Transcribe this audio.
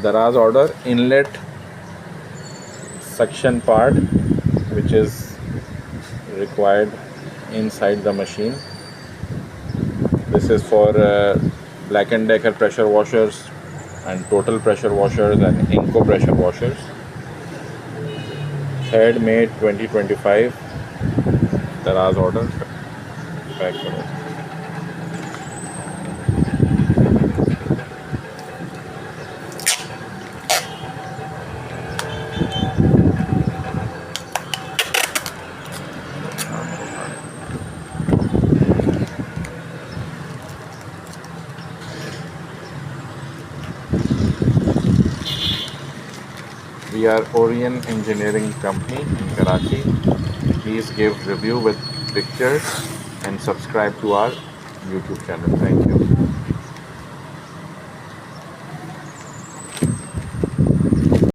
Daraz order inlet suction part which is required inside the machine. This is for Black&Decker pressure washers and total pressure washers and Ingco pressure washers. 3rd May 2025 Daraz order. Pack करो. We are Orion Engineering Company in Karachi. Please give review with pictures and subscribe to our YouTube channel. Thank you.